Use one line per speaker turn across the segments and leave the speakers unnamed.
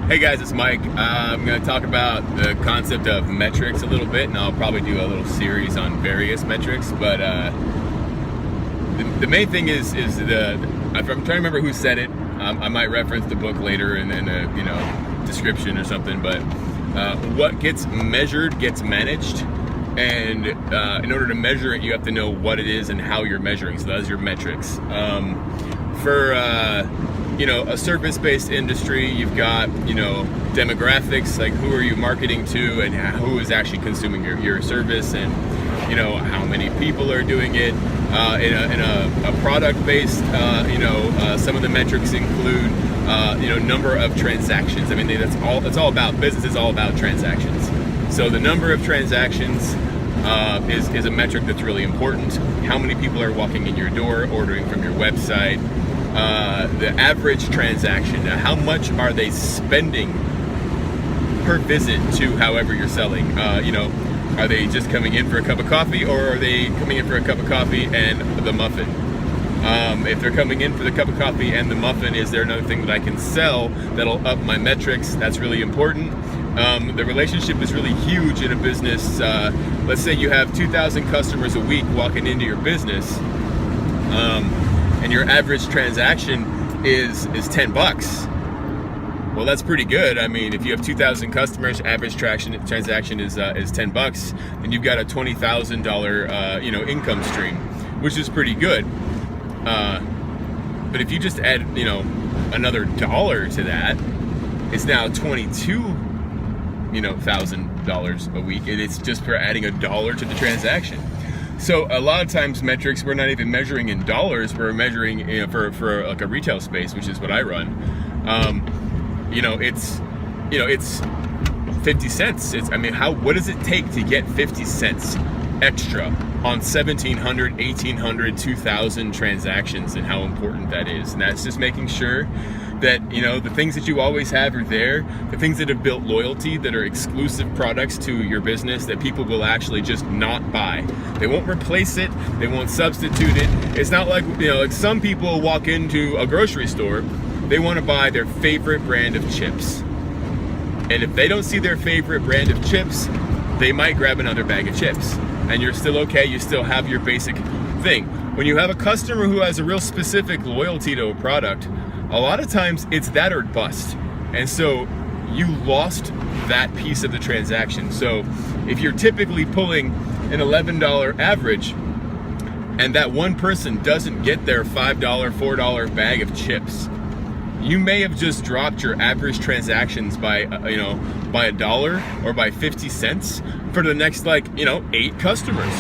Hey guys, it's Mike. I'm going to talk about the concept of metrics a little bit, and I'll probably do a little series on various metrics. But the main thing is I'm trying to remember who said it. I might reference the book later in a description or something. But what gets measured gets managed, and in order to measure it, you have to know what it is and how you're measuring. So that's your metrics. For a service-based industry, you've got, demographics, like who are you marketing to and who is actually consuming your service, and, how many people are doing it. In a product-based, some of the metrics include, number of transactions. I mean, that's all about business. It's all about transactions. So the number of transactions is a metric that's really important. How many people are walking in your door, ordering from your website? The average transaction, how much are they spending per visit to however you're selling? Are they just coming in for a cup of coffee, or are they coming in for a cup of coffee and the muffin? If they're coming in for the cup of coffee and the muffin, is there another thing that I can sell that'll up my metrics? That's really important. The relationship is really huge in a business. Let's say you have 2,000 customers a week walking into your business. And your average transaction is $10. Well, that's pretty good. I mean, if you have 2,000 customers, average transaction is $10, and you've got a $20,000 income stream, which is pretty good. But if you just add another dollar to that, it's now $22,000 a week, and it's just for adding a dollar to the transaction. So a lot of times metrics, we're not even measuring in dollars, we're measuring for like a retail space, which is what I run. It's 50 cents. What does it take to get 50 cents extra on 1,700, 1,800, 2,000 transactions, and how important that is? And that's just making sure that the things that you always have are there, the things that have built loyalty, that are exclusive products to your business that people will actually just not buy. They won't replace it, they won't substitute it. It's not like like some people walk into a grocery store, they want to buy their favorite brand of chips, and if they don't see their favorite brand of chips, they might grab another bag of chips, and you're still okay. You still have your basic thing. When you have a customer who has a real specific loyalty to a product, a lot of times it's that or bust. And so you lost that piece of the transaction. So if you're typically pulling an $11 average, and that one person doesn't get their $5, $4 bag of chips, you may have just dropped your average transactions by a dollar or by 50 cents for the next 8 customers.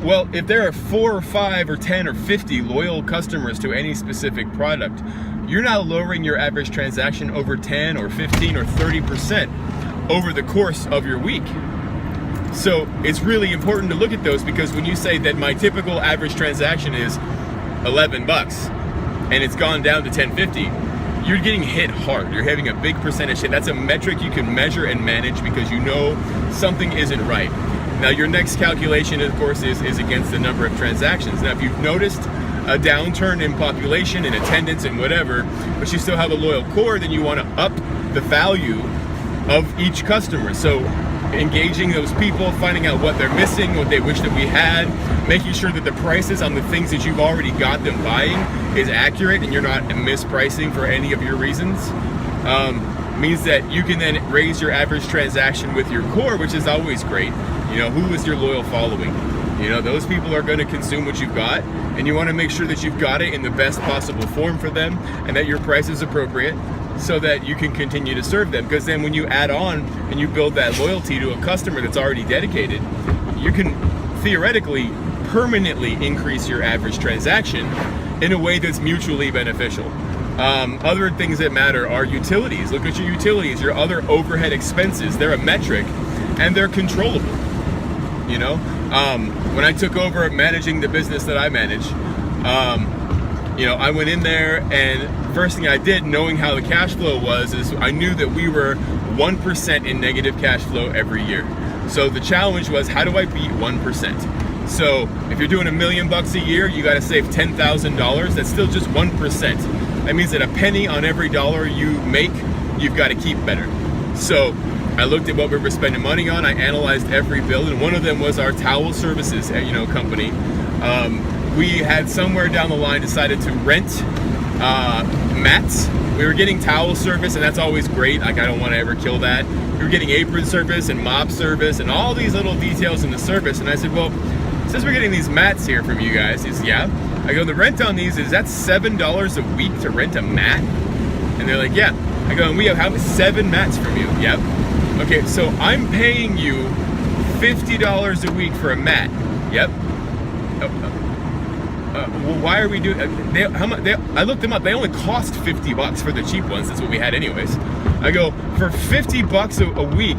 Well, if there are 4 or 5 or 10 or 50 loyal customers to any specific product, you're now lowering your average transaction over 10 or 15 or 30% over the course of your week. So it's really important to look at those, because when you say that my typical average transaction is $11 and it's gone down to $10.50, you're getting hit hard. You're having a big percentage hit. That's a metric you can measure and manage, because something isn't right. Now, your next calculation, of course, is against the number of transactions. Now, if you've noticed a downturn in population and attendance and whatever, but you still have a loyal core, then you want to up the value of each customer. So engaging those people, finding out what they're missing, what they wish that we had, making sure that the prices on the things that you've already got them buying is accurate and you're not mispricing for any of your reasons. Means that you can then raise your average transaction with your core, which is always great. Who is your loyal following? Those people are going to consume what you've got, and you want to make sure that you've got it in the best possible form for them, and that your price is appropriate, so that you can continue to serve them. Because then when you add on and you build that loyalty to a customer that's already dedicated, you can theoretically permanently increase your average transaction in a way that's mutually beneficial. Other things that matter are utilities. Look at your utilities, your other overhead expenses. They're a metric, and they're controllable. When I took over managing the business that I manage, I went in there, and first thing I did, knowing how the cash flow was, is I knew that we were 1% in negative cash flow every year. So the challenge was, how do I beat 1%? So if you're doing $1 million a year, you got to save $10,000. That's still just 1%. That means that a penny on every dollar you make, you've got to keep better. So I looked at what we were spending money on. I analyzed every bill, and one of them was our towel services, company. We had somewhere down the line decided to rent mats. We were getting towel service, and that's always great. Like, I don't want to ever kill that. We were getting apron service and mop service and all these little details in the service. And I said, well, since we're getting these mats here from you guys, yeah. I go, the rent on these, is that $7 a week to rent a mat? And they're like, yeah. I go, and we have 7 mats from you. Yep. Okay, so I'm paying you $50 a week for a mat. Yep. Well, why are we doing? I looked them up. They only cost $50 for the cheap ones. That's what we had, anyways. I go, for $50 a week,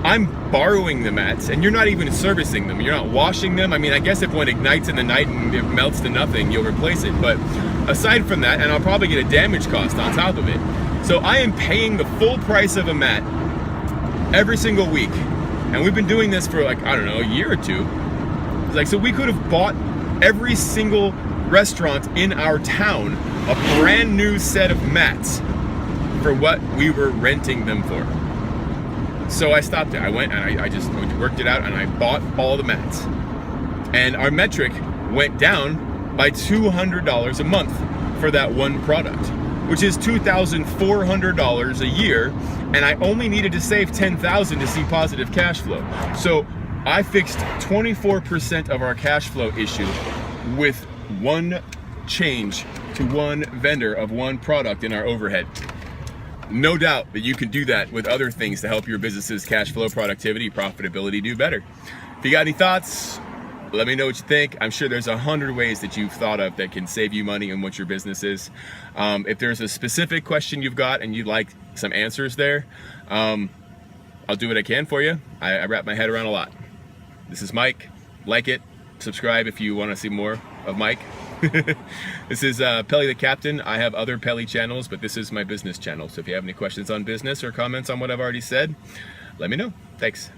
I'm borrowing the mats, and you're not even servicing them. You're not washing them. I mean, I guess if one ignites in the night and it melts to nothing, you'll replace it. But aside from that, and I'll probably get a damage cost on top of it. So I am paying the full price of a mat every single week, and we've been doing this for, like, I don't know, a year or two. Like, so we could have bought every single restaurant in our town a brand new set of mats for what we were renting them for. So I stopped it. I went and I just worked it out, and I bought all the mats. And our metric went down by $200 a month for that one product, which is $2,400 a year, and I only needed to save $10,000 to see positive cash flow. So I fixed 24% of our cash flow issue with one change to one vendor of one product in our overhead. No doubt that you can do that with other things to help your business's cash flow, productivity, profitability do better. If you got any thoughts, let me know what you think. I'm sure there's 100 ways that you've thought of that can save you money and what your business is. If there's a specific question you've got and you'd like some answers there, I'll do what I can for you. I wrap my head around a lot. This is Mike. Like it, subscribe if you want to see more of Mike. This is Pelly the Captain. I have other Pelly channels, but this is my business channel. So if you have any questions on business or comments on what I've already said, let me know. Thanks.